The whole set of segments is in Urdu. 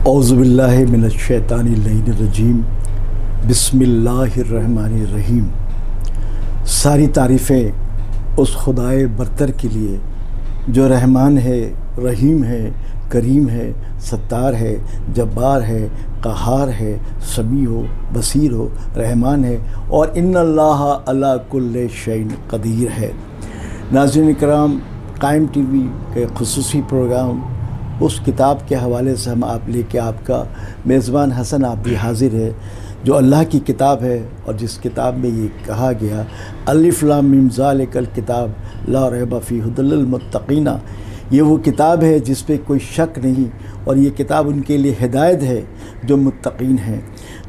اعوذ باللہ من الشیطان اللعین الرجیم، بسم اللہ الرحمن الرحیم۔ ساری تعریفیں اس خدائے برتر کے لیے جو رحمان ہے، رحیم ہے، کریم ہے، ستار ہے، جبار ہے، قہار ہے، سمیع ہو، بصیر ہو، رحمان ہے، اور ان اللہ علی کل شیء قدیر ہے۔ ناظرین کرام، قائم ٹی وی کے خصوصی پروگرام اس کتاب کے حوالے سے ہم لے کے آپ کا میزبان حسن آپ بھی حاضر ہے، جو اللہ کی کتاب ہے، اور جس کتاب میں یہ کہا گیا الف لام میم ذالک الکتاب لا ریب فیہ ھدی للمتقین، یہ وہ کتاب ہے جس پہ کوئی شک نہیں، اور یہ کتاب ان کے لیے ہدایت ہے جو متقین ہیں۔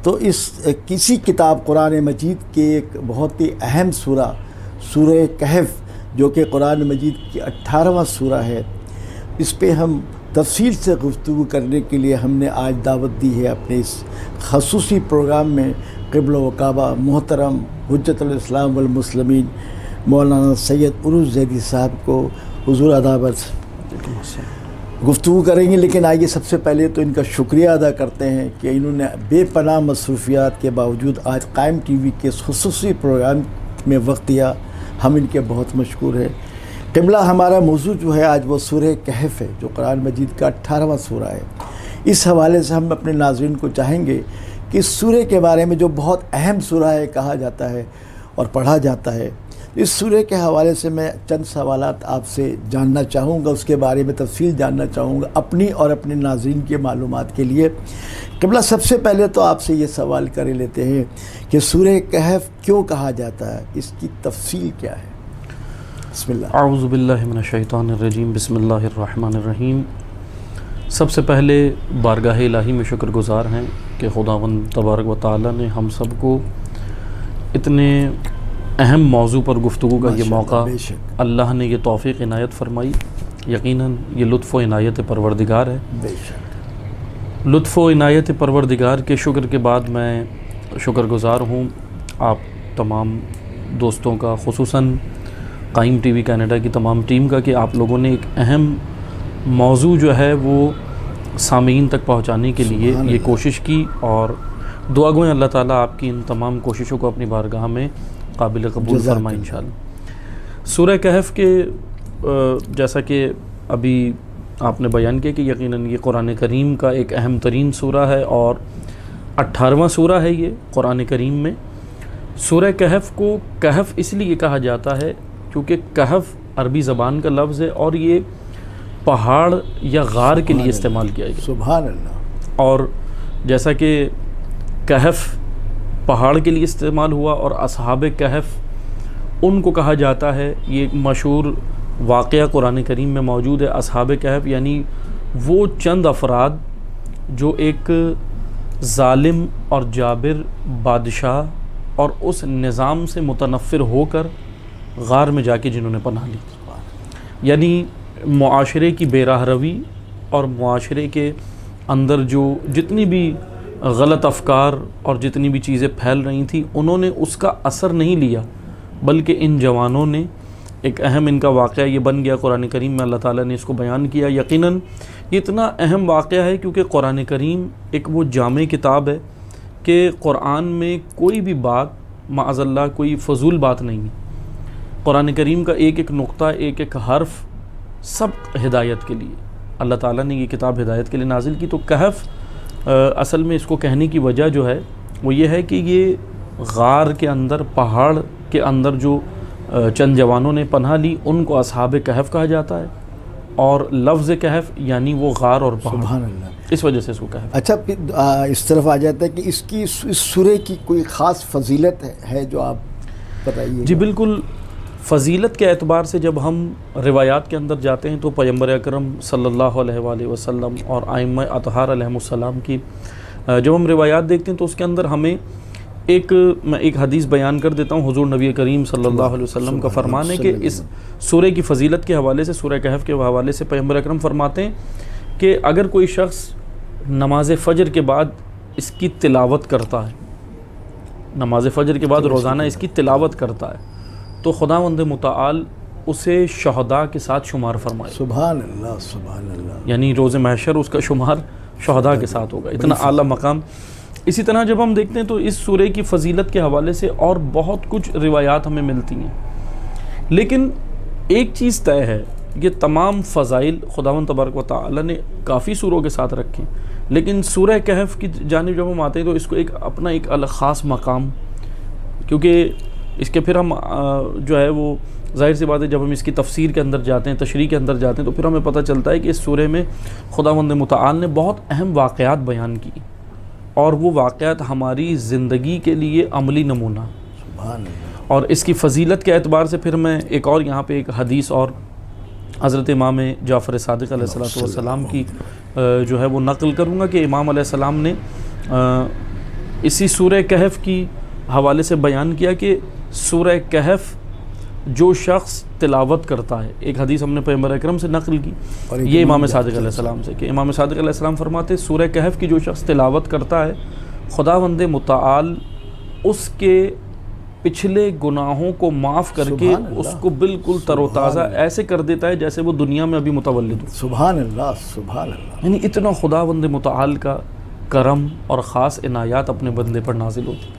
تو اس کسی کتاب قرآن مجید کے ایک بہت ہی اہم سورہ کہف، جو کہ قرآن مجید کی 18واں سورہ ہے، اس پہ ہم تفصیل سے گفتگو کرنے کے لیے ہم نے آج دعوت دی ہے اپنے اس خصوصی پروگرام میں قبلہ و کعبہ محترم حجت الاسلام والمسلمین مولانا سید عروج زیدی صاحب کو۔ حضور آداب گفتگو کریں گے، لیکن آئیے سب سے پہلے تو ان کا شکریہ ادا کرتے ہیں کہ انہوں نے بے پناہ مصروفیات کے باوجود آج قائم ٹی وی کے خصوصی پروگرام میں وقت دیا، ہم ان کے بہت مشکور ہیں۔ قبلہ ہمارا موضوع جو ہے آج وہ سورہ کہف ہے، جو قرآن مجید کا 18واں سورہ ہے۔ اس حوالے سے ہم اپنے ناظرین کو چاہیں گے کہ اس سورہ کے بارے میں، جو بہت اہم سورہ ہے کہا جاتا ہے اور پڑھا جاتا ہے، اس سورہ کے حوالے سے میں چند سوالات آپ سے جاننا چاہوں گا، اس کے بارے میں تفصیل جاننا چاہوں گا اپنی اور اپنے ناظرین کے معلومات کے لیے۔ قبلہ سب سے پہلے تو آپ سے یہ سوال کر لیتے ہیں کہ سورہ کہف کیوں کہا جاتا ہے، اس کی تفصیل کیا ہے؟ بسم اللہ۔ اعوذ باللہ من الشیطان الرجیم، بسم اللہ الرحمن الرحیم۔ سب سے پہلے بارگاہ الہی میں شکر گزار ہیں کہ خداوند تبارک و تعالیٰ نے ہم سب کو اتنے اہم موضوع پر گفتگو کا یہ موقع، اللہ نے یہ توفیق عنایت فرمائی۔ یقیناً یہ لطف و عنایت پروردگار ہے۔ بے شک لطف و عنایت پروردگار کے شکر کے بعد میں شکر گزار ہوں آپ تمام دوستوں کا، خصوصاً قائم ٹی وی کینیڈا کی تمام ٹیم کا، کہ آپ لوگوں نے ایک اہم موضوع جو ہے وہ سامعین تک پہنچانے کے لیے یہ کوشش کی، اور دعا گوئیں اللہ تعالیٰ آپ کی ان تمام کوششوں کو اپنی بارگاہ میں قابل قبول فرمائے انشاءاللہ۔ سورہ کہف کے جیسا کہ ابھی آپ نے بیان کیا کہ یقیناً یہ قرآن کریم کا ایک اہم ترین سورہ ہے، اور 18واں سورہ ہے یہ قرآن کریم میں۔ سورہ کہف کو کہف اس لیے کہا جاتا ہے کیونکہ کہف عربی زبان کا لفظ ہے، اور یہ پہاڑ یا غار کے لیے استعمال کیا گیا۔ سبحان اللہ۔ اور جیسا کہ کہف پہاڑ کے لیے استعمال ہوا، اور اصحاب کہف ان کو کہا جاتا ہے، یہ ایک مشہور واقعہ قرآن کریم میں موجود ہے۔ اصحاب کہف یعنی وہ چند افراد جو ایک ظالم اور جابر بادشاہ اور اس نظام سے متنفر ہو کر غار میں جا کے جنہوں نے پناہ لی، یعنی معاشرے کی بے راہ روی اور معاشرے کے اندر جو جتنی بھی غلط افکار اور جتنی بھی چیزیں پھیل رہی تھیں، انہوں نے اس کا اثر نہیں لیا، بلکہ ان جوانوں نے ایک اہم ان کا واقعہ یہ بن گیا قرآن کریم میں، اللہ تعالیٰ نے اس کو بیان کیا۔ یقیناً یہ اتنا اہم واقعہ ہے کیونکہ قرآن کریم ایک وہ جامع کتاب ہے کہ قرآن میں کوئی بھی بات معاذ اللہ کوئی فضول بات نہیں ہے۔ قرآن کریم کا ایک ایک نقطہ، ایک ایک حرف سب ہدایت کے لیے، اللہ تعالیٰ نے یہ کتاب ہدایت کے لیے نازل کی۔ تو کہف اصل میں اس کو کہنے کی وجہ جو ہے وہ یہ ہے کہ یہ غار کے اندر، پہاڑ کے اندر جو چند جوانوں نے پناہ لی ان کو اصحاب کہف کہا جاتا ہے، اور لفظ کہف یعنی وہ غار اور پہاڑ، سبحان اللہ، اس وجہ سے اس کو کہف۔ اچھا، پھر اس طرف آ جاتا ہے کہ اس سورہ کی کوئی خاص فضیلت ہے جو آپ بتائیے؟ جی بالکل، فضیلت کے اعتبار سے جب ہم روایات کے اندر جاتے ہیں تو پیغمبر اکرم صلی اللہ علیہ وآلہ وسلم اور ائمہ اطہار علیہم السلام کی جب ہم روایات دیکھتے ہیں تو اس کے اندر ہمیں میں ایک حدیث بیان کر دیتا ہوں. حضور نبی کریم صلی اللہ علیہ وسلم کا فرمان ہے کہ اس سورہ کی فضیلت کے حوالے سے، سورہ کہف کے حوالے سے پیغمبر اکرم فرماتے ہیں کہ اگر کوئی شخص نماز فجر کے بعد اس کی تلاوت کرتا ہے، نماز فجر کے بعد روزانہ اس کی تلاوت کرتا ہے، تو خداوند متعال اسے شہداء کے ساتھ شمار فرمائے. سبحان اللہ، سبحان اللہ. یعنی روز محشر اس کا شمار شہداء کے ساتھ ہوگا. اتنا اعلیٰ مقام. اسی طرح جب ہم دیکھتے ہیں تو اس سورہ کی فضیلت کے حوالے سے اور بہت کچھ روایات ہمیں ملتی ہیں، لیکن ایک چیز طے ہے، یہ تمام فضائل خداوند تبارک و تعالی نے کافی سوروں کے ساتھ رکھے ہیں، لیکن سورہ کہف کی جانب جب ہم آتے ہیں تو اس کو ایک اپنا ایک الگ خاص مقام، کیونکہ اس کے پھر ہم جو ہے وہ ظاہر سی بات ہے جب ہم اس کی تفسیر کے اندر جاتے ہیں، تشریح کے اندر جاتے ہیں، تو پھر ہمیں پتہ چلتا ہے کہ اس سورہ میں خداوند متعال نے بہت اہم واقعات بیان کی، اور وہ واقعات ہماری زندگی کے لیے عملی نمونہ. سبحان اللہ. اور اس کی فضیلت کے اعتبار سے پھر میں ایک اور یہاں پہ ایک حدیث اور حضرت امام جعفر صادق علیہ السلام کی جو ہے وہ نقل کروں گا کہ امام علیہ السلام نے اسی سورہ کہف کی حوالے سے بیان کیا کہ سورہ کہف جو شخص تلاوت کرتا ہے، ایک حدیث ہم نے پیغمبر اکرم سے نقل کی، یہ امام صادق علیہ السلام سے، کہ امام صادق علیہ السلام فرماتے سورہ کہف کی جو شخص تلاوت کرتا ہے، خداوند متعال اس کے پچھلے گناہوں کو معاف کر کے اس کو بالکل تر و تازہ ایسے کر دیتا ہے جیسے وہ دنیا میں ابھی متولد ہو. سبحان اللہ، سبحان اللہ. یعنی اتنا خداوند متعال کا کرم اور خاص عنایات اپنے بندے پر نازل ہوتی.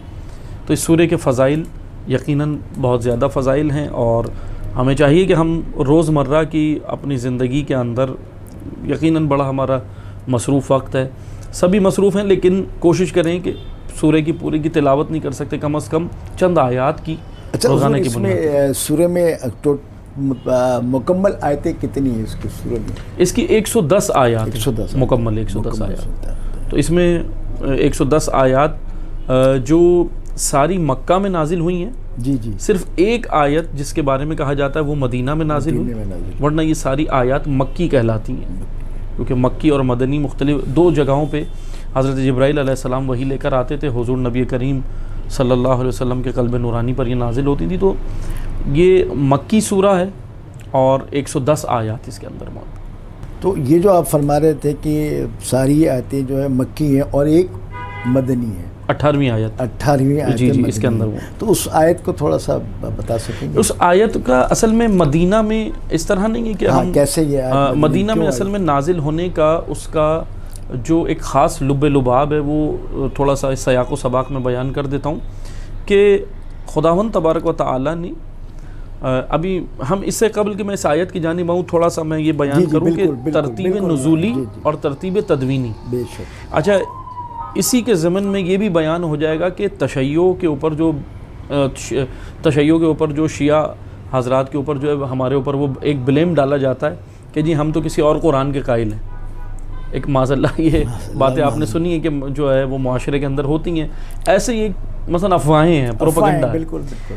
تو اس سورہ کے فضائل یقیناً بہت زیادہ فضائل ہیں، اور ہمیں چاہیے کہ ہم روز مرہ کی اپنی زندگی کے اندر، یقیناً بڑا ہمارا مصروف وقت ہے، سبھی مصروف ہیں، لیکن کوشش کریں کہ سورہ کی پوری کی تلاوت نہیں کر سکتے، کم از کم چند آیات کی روزانہ کی بنیاد. سورہ میں مکمل آیتیں کتنی ہیں اس کی سورہ میں؟ اس کی 110 آیات، 110 مکمل 110 آیات. تو اس میں 110 آیات جو ساری مکہ میں نازل ہوئی ہیں، جی جی، صرف ایک آیت جس کے بارے میں کہا جاتا ہے وہ مدینہ میں نازل ہوئی، ورنہ یہ ساری آیات مکی کہلاتی ہیں، کیونکہ مکی اور مدنی مختلف دو جگہوں پہ حضرت جبرائیل علیہ السلام وحی لے کر آتے تھے، حضور نبی کریم صلی اللہ علیہ وسلم کے قلب نورانی پر یہ نازل ہوتی تھی. تو یہ مکی سورہ ہے اور 110 آیات اس کے اندر موجود. تو یہ جو آپ فرما رہے تھے کہ ساری آیتیں جو ہے مکی ہیں اور ایک مدنی ہے، 18ویں آیت، 18ویں آیت جی اس کے اندر وہ. تو اس آیت کو تھوڑا سا بتا سکیں گے؟ اس آیت کا اصل میں مدینہ میں اس طرح نہیں ہے کہ ہم کیسے یہ مدینہ میں اصل میں نازل ہونے کا اس کا جو ایک خاص لب لباب ہے وہ تھوڑا سا اس سیاق و سباق میں بیان کر دیتا ہوں کہ خداوند تبارک و تعالی نے ابھی ہم اس سے قبل کہ میں اس آیت کی جانب آؤں تھوڑا سا میں یہ بیان کروں کہ ترتیب نزولی اور ترتیب تدوینی. بے شک. اچھا، اسی کے ضمن میں یہ بھی بیان ہو جائے گا کہ تشیع کے اوپر جو شیعہ حضرات کے اوپر جو ہے ہمارے اوپر وہ ایک بلیم ڈالا جاتا ہے کہ جی ہم تو کسی اور قرآن کے قائل ہیں. ایک معاذ اللہ یہ باتیں آپ نے سنی ہیں کہ جو ہے وہ معاشرے کے اندر ہوتی ہیں، ایسے ہی مثلا افواہیں ہیں، پروپیگنڈا ہے. بالکل بالکل.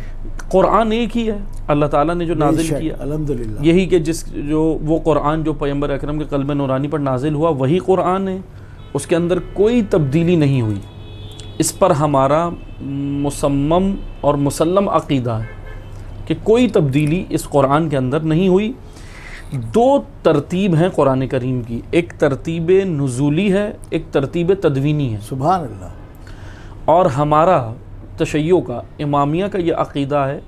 قرآن ایک ہی ہے، اللہ تعالیٰ نے جو نازل کیا الحمدللہ یہی کہ وہ قرآن جو پیغمبر اکرم کے قلب نورانی پر نازل ہوا وہی قرآن ہے، اس کے اندر کوئی تبدیلی نہیں ہوئی. اس پر ہمارا مصمم اور مسلم عقیدہ ہے کہ کوئی تبدیلی اس قرآن کے اندر نہیں ہوئی. دو ترتیب ہیں قرآن کریم کی، ایک ترتیب نزولی ہے، ایک ترتیب تدوینی ہے. سبحان اللہ. اور ہمارا تشیع کا، امامیہ کا یہ عقیدہ ہے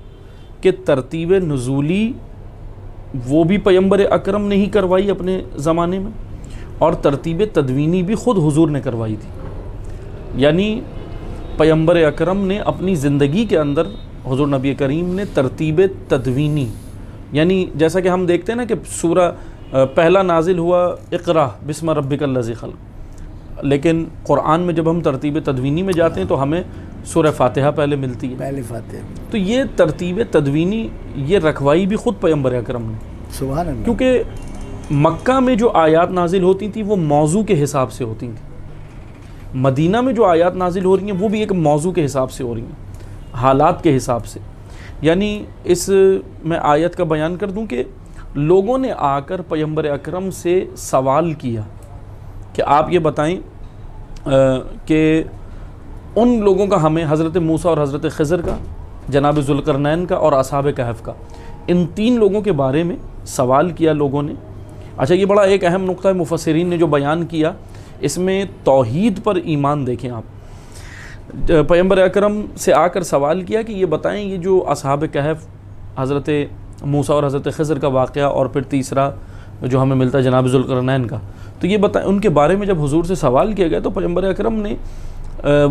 کہ ترتیب نزولی وہ بھی پیغمبر اکرم نے ہی کروائی اپنے زمانے میں، اور ترتیب تدوینی بھی خود حضور نے کروائی تھی. یعنی پیغمبر اکرم نے اپنی زندگی کے اندر، حضور نبی کریم نے ترتیب تدوینی، یعنی جیسا کہ ہم دیکھتے ہیں نا کہ سورہ پہلا نازل ہوا اقرا بسم ربک الذی خلق، لیکن قرآن میں جب ہم ترتیب تدوینی میں جاتے ہیں تو ہمیں سورہ فاتحہ پہلے ملتی ہے، پہلے فاتحہ. تو یہ ترتیب تدوینی یہ رکھوائی بھی خود پیغمبر اکرم نے. سبحان اللہ. کیونکہ مکہ میں جو آیات نازل ہوتی تھیں وہ موضوع کے حساب سے ہوتی تھیں، مدینہ میں جو آیات نازل ہو رہی ہیں وہ بھی ایک موضوع کے حساب سے ہو رہی ہیں، حالات کے حساب سے. یعنی اس میں آیت کا بیان کر دوں کہ لوگوں نے آ کر پیغمبر اکرم سے سوال کیا کہ آپ یہ بتائیں کہ ان لوگوں کا ہمیں حضرت موسیٰ اور حضرت خضر کا، جناب ذوالقرنین کا اور اصحاب کہف کا، ان 3 لوگوں کے بارے میں سوال کیا لوگوں نے۔ اچھا یہ بڑا ایک اہم نقطہ ہے مفسرین نے جو بیان کیا، اس میں توحید پر ایمان دیکھیں آپ۔ پیغمبر اکرم سے آ کر سوال کیا کہ یہ بتائیں یہ جو اصحاب کہف، حضرت موسیٰ اور حضرت خضر کا واقعہ، اور پھر تیسرا جو ہمیں ملتا ہے جناب ذوالقرنین کا، تو یہ بتائیں ان کے بارے میں جب حضور سے سوال کیا گیا تو پیغمبر اکرم نے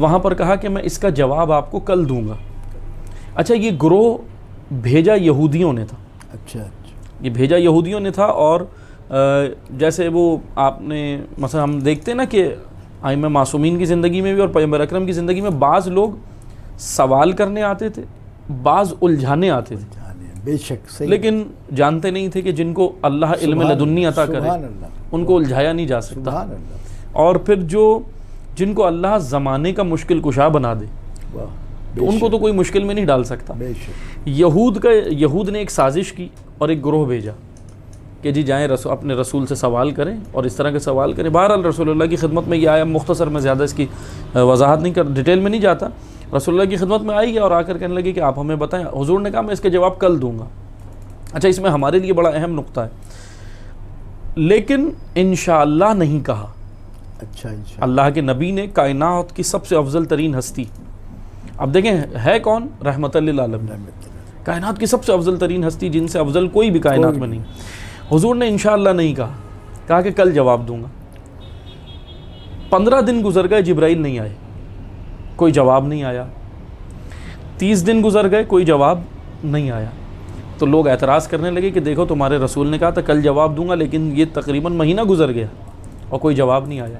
وہاں پر کہا کہ میں اس کا جواب آپ کو کل دوں گا۔ اچھا یہ گروہ بھیجا یہودیوں نے تھا، اچھا یہ بھیجا یہودیوں نے تھا، اور جیسے وہ آپ نے مثلا ہم دیکھتے ہیں نا کہ ائمہ معصومین کی زندگی میں بھی اور پیغمبر اکرم کی زندگی میں بعض لوگ سوال کرنے آتے تھے، بعض الجھانے آتے تھے، بے شک صحیح، لیکن جانتے نہیں تھے کہ جن کو اللہ علم لدنی عطا کرے سبحان اللہ، ان کو الجھایا نہیں جا سکتا، سبحان اللہ، اور پھر جن کو اللہ زمانے کا مشکل کشا بنا دے واہ، تو ان کو تو کوئی مشکل میں نہیں ڈال سکتا۔ بے شک، یہود نے ایک سازش کی اور ایک گروہ بھیجا کہ جی جائیں اپنے رسول سے سوال کریں اور اس طرح کے سوال کریں۔ بہرحال رسول اللہ کی خدمت میں یہ آیا، مختصر میں زیادہ اس کی وضاحت نہیں ڈیٹیل میں نہیں جاتا، رسول اللہ کی خدمت میں آئی اور آ کر کہنے لگے کہ آپ ہمیں بتائیں۔ حضور نے کہا میں اس کے جواب کل دوں گا۔ اچھا اس میں ہمارے لیے بڑا اہم نقطہ ہے، لیکن انشاءاللہ نہیں کہا۔ اچھا انشاءاللہ، اللہ کے نبی نے کائنات کی سب سے افضل ترین ہستی، اب دیکھیں ہے کون؟ رحمت للعالمین، کائنات کی سب سے افضل ترین ہستی جن سے افضل کوئی بھی کائنات میں نہیں۔ حضور نے انشاءاللہ نہیں کہا کہ کل جواب دوں گا۔ 15 دن گزر گئے، جبرائیل نہیں آئے، کوئی جواب نہیں آیا۔ 30 دن گزر گئے، کوئی جواب نہیں آیا۔ تو لوگ اعتراض کرنے لگے کہ دیکھو تمہارے رسول نے کہا تھا کل جواب دوں گا، لیکن یہ تقریباً مہینہ گزر گیا اور کوئی جواب نہیں آیا۔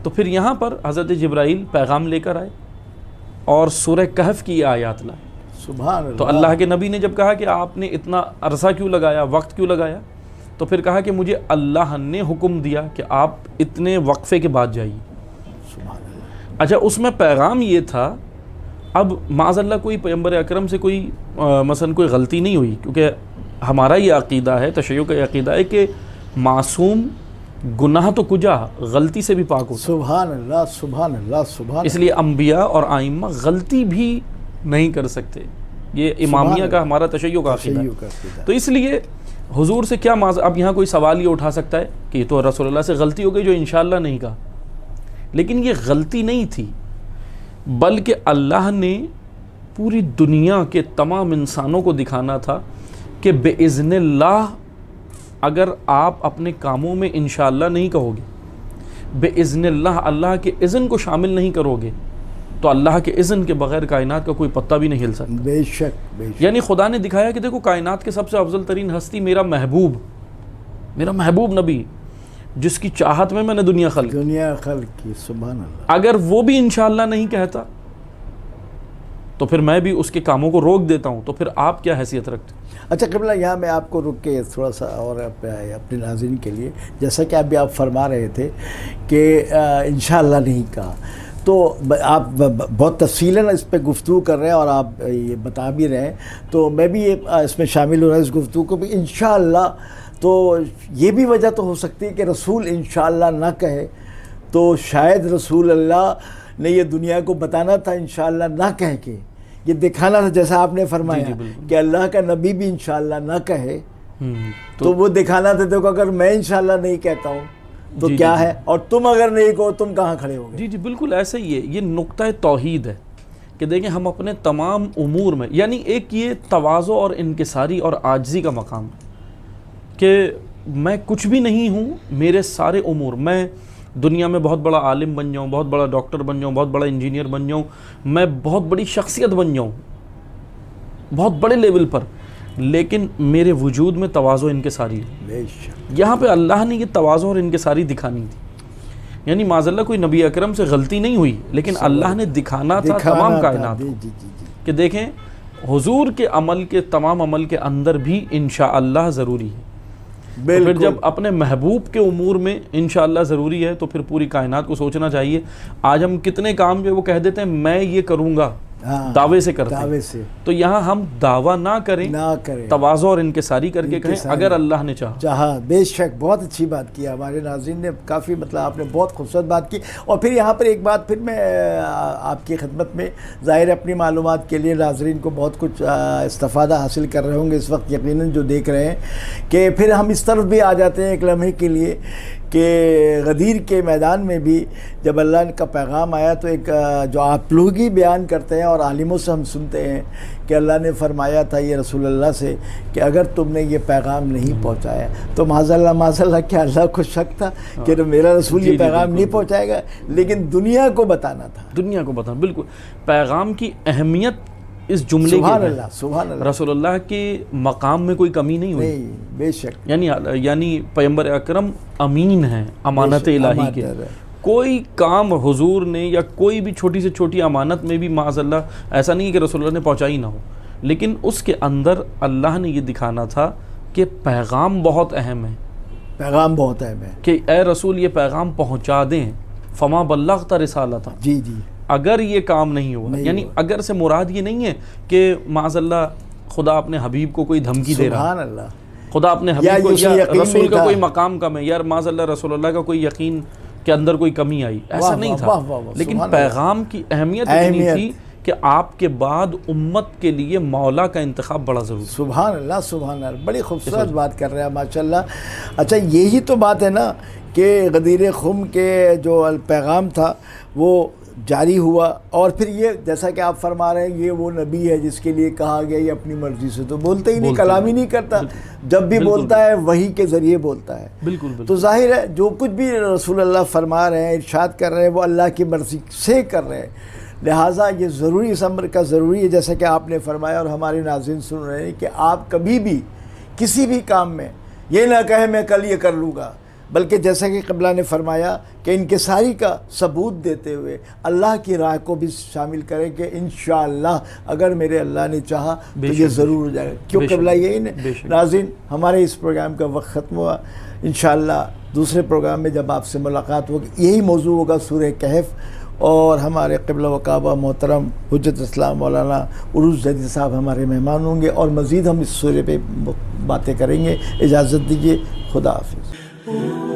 تو پھر یہاں پر حضرت جبرائیل پیغام لے کر آئے اور سورہ کہف کی آیات لائے۔ سبحان اللہ، تو اللہ کے نبی نے جب کہا کہ آپ نے اتنا عرصہ کیوں لگایا، وقت کیوں لگایا، تو پھر کہا کہ مجھے اللہ نے حکم دیا کہ آپ اتنے وقفے کے بعد جائیے۔ سبحان اللہ، اچھا اس میں پیغام یہ تھا، اب معاذ اللہ کوئی پیغمبر اکرم سے کوئی مثلا کوئی غلطی نہیں ہوئی، کیونکہ ہمارا یہ عقیدہ ہے، تشیع کا یہ عقیدہ ہے کہ معصوم گناہ تو کجا غلطی سے بھی پاک ہوتا ہے۔ سبحان اللہ، سبحان اللہ، سبحان اس لیے انبیاء اور ائمہ غلطی بھی نہیں کر سکتے، یہ امامیہ کا ہمارا تشیع کا عقیدہ ہے۔ تو اس لیے حضور سے کیا اب یہاں کوئی سوال یہ اٹھا سکتا ہے کہ یہ تو رسول اللہ سے غلطی ہو گئی جو انشاءاللہ نہیں کہا، لیکن یہ غلطی نہیں تھی، بلکہ اللہ نے پوری دنیا کے تمام انسانوں کو دکھانا تھا کہ بِإِذْنِ اللہ اگر آپ اپنے کاموں میں انشاءاللہ نہیں کہو گے، بِإِذْنِ اللہ اللہ کے اذن کو شامل نہیں کرو گے، تو اللہ کے اذن کے بغیر کائنات کا کوئی پتہ بھی نہیں ہل سکتا۔ بے شک، بے شک، یعنی خدا نے دکھایا کہ دیکھو کائنات کے سب سے افضل ترین ہستی میرا محبوب نبی، جس کی چاہت میں نے دنیا خلق، دنیا خلق کی، سبحان اللہ، اگر وہ بھی انشاءاللہ نہیں کہتا تو پھر میں بھی اس کے کاموں کو روک دیتا ہوں، تو پھر آپ کیا حیثیت رکھتے؟ اچھا قبلہ یہاں میں آپ کو رک کے تھوڑا سا اور اپنے ناظرین کے لیے، جیسا کہ ابھی آپ فرما رہے تھے کہ انشاءاللہ نہیں کہا، تو آپ بہت تفصیلاً اس پہ گفتگو کر رہے ہیں اور آپ یہ بتا بھی رہے ہیں، تو میں بھی اس میں شامل ہو رہا ہوں اس گفتگو کو بھی انشاءاللہ۔ تو یہ بھی وجہ تو ہو سکتی ہے کہ رسول انشاءاللہ نہ کہے، تو شاید رسول اللہ نے یہ دنیا کو بتانا تھا انشاءاللہ نہ کہہ کے، یہ دکھانا تھا جیسا آپ نے فرمایا کہ اللہ کا نبی بھی انشاءاللہ نہ کہے، تو وہ دکھانا تھا دیکھو اگر میں انشاءاللہ نہیں کہتا ہوں تو کیا ہے، اور تم اگر نہیں کہو تم کہاں کھڑے ہو گے۔ جی بالکل ایسا ہی ہے، یہ نقطہ توحید ہے کہ دیکھیں ہم اپنے تمام امور میں، یعنی ایک یہ تواضع اور انکساری اور عاجزی کا مقام ہے کہ میں کچھ بھی نہیں ہوں، میرے سارے امور، میں دنیا میں بہت بڑا عالم بن جاؤں، بہت بڑا ڈاکٹر بن جاؤں، بہت بڑا انجینئر بن جاؤں، میں بہت بڑی شخصیت بن جاؤں بہت بڑے لیول پر، لیکن میرے وجود میں تواضع انکساری ہے۔ یہاں پہ اللہ نے یہ تواضع اور انکساری دکھانی تھی، یعنی معاذ اللہ کوئی نبی اکرم سے غلطی نہیں ہوئی، لیکن اللہ نے دکھانا تھا تمام کائنات کہ دیکھیں حضور کے عمل کے تمام عمل کے اندر بھی انشاءاللہ ضروری ہے۔ پھر جب اپنے محبوب کے امور میں انشاءاللہ ضروری ہے تو پھر پوری کائنات کو سوچنا چاہیے۔ آج ہم کتنے کام جو وہ کہہ دیتے ہیں میں یہ کروں گا، دعوے سے کرتے دعوے ہیں. سے. تو یہاں ہم دعویٰ نہ کریں, تواضع اور انکساری کر کے کہیں اگر اللہ نے چاہا. بے شک بہت اچھی بات کی ہمارے ناظرین نے, کافی مطلب آپ نے بہت خوبصورت بات کی. اور پھر یہاں پر ایک بات پھر میں آپ کی خدمت میں, ظاہر اپنی معلومات کے لیے ناظرین کو بہت کچھ استفادہ حاصل کر رہے ہوں گے اس وقت یقیناً جو دیکھ رہے ہیں, کہ پھر ہم اس طرف بھی آ جاتے ہیں ایک لمحے کے لیے کہ غدیر کے میدان میں بھی جب اللہ کا پیغام آیا تو ایک جو آپ لوگ ہی بیان کرتے ہیں اور عالموں سے ہم سنتے ہیں کہ اللہ نے فرمایا تھا یہ رسول اللہ سے کہ اگر تم نے یہ پیغام نہیں پہنچایا تو معاذ اللہ کیا اللہ کو شک تھا کہ میرا رسول یہ پیغام نہیں پہنچائے گا, لیکن دنیا کو بتانا تھا. دنیا کو بتانا, بالکل. پیغام کی اہمیت اس جملے سبحان اللہ, سبحان اللہ. رسول اللہ کے مقام میں کوئی کمی نہیں ہوئی. نہیں, بے شک. یعنی پیغمبر اکرم امین ہیں امانت الہی کے. کوئی کام حضور نے یا کوئی بھی چھوٹی سے چھوٹی امانت میں بھی معاذ اللہ ایسا نہیں ہے کہ رسول اللہ نے پہنچائی نہ ہو, لیکن اس کے اندر اللہ نے یہ دکھانا تھا کہ پیغام بہت اہم ہے. پیغام بہت اہم ہے کہ اے رسول یہ پیغام پہنچا دیں. فما بلغت رسالتہ. جی جی. اگر یہ کام نہیں ہوا, یعنی اگر سے مراد یہ نہیں ہے کہ معاذ اللہ خدا اپنے حبیب کو کوئی دھمکی دے رہا, سبحان اللہ, خدا اپنے حبیب کو یا رسول کا کوئی مقام کم ہے, یار معاذ اللہ رسول اللہ کا کوئی یقین کے اندر کوئی کمی آئی, ایسا نہیں تھا. لیکن پیغام کی اہمیت اتنی تھی کہ آپ کے بعد امت کے لیے مولا کا انتخاب بڑا ضروری. سبحان اللہ, سبحان اللہ, بڑی خوبصورت بات کر رہے ہیں ماشاءاللہ. اچھا یہی تو بات ہے نا کہ غدیر خم کے جو پیغام تھا وہ جاری ہوا, اور پھر یہ جیسا کہ آپ فرما رہے ہیں یہ وہ نبی ہے جس کے لیے کہا گیا یہ اپنی مرضی سے تو بولتے ہی نہیں, کلام ہی نہیں کرتا, جب بھی بولتا ہے وحی کے ذریعے بولتا ہے. بالکل. تو ظاہر ہے جو کچھ بھی رسول اللہ فرما رہے ہیں, ارشاد کر رہے ہیں, وہ اللہ کی مرضی سے کر رہے ہیں. لہٰذا یہ ضروری اس امر کا ضروری ہے جیسا کہ آپ نے فرمایا اور ہمارے ناظرین سن رہے ہیں کہ آپ کبھی بھی کسی بھی کام میں یہ نہ کہیں میں کل یہ کر لوں گا, بلکہ جیسا کہ قبلہ نے فرمایا کہ انکساری کا ثبوت دیتے ہوئے اللہ کی راہ کو بھی شامل کریں کہ انشاءاللہ اگر میرے اللہ نے چاہا تو یہ ضرور ہو جائے گا. کیوں قبلہ یہی نہیں. ناظرین ہمارے اس پروگرام کا وقت ختم ہوا. انشاءاللہ دوسرے پروگرام میں جب آپ سے ملاقات ہوگی یہی موضوع ہوگا سورہ کہف, اور ہمارے قبلہ و کعبہ محترم حجت اسلام مولانا عروج زیدی صاحب ہمارے مہمان ہوں گے, اور مزید ہم اس سورے پہ باتیں کریں گے. اجازت دیجیے, خدا حافظ.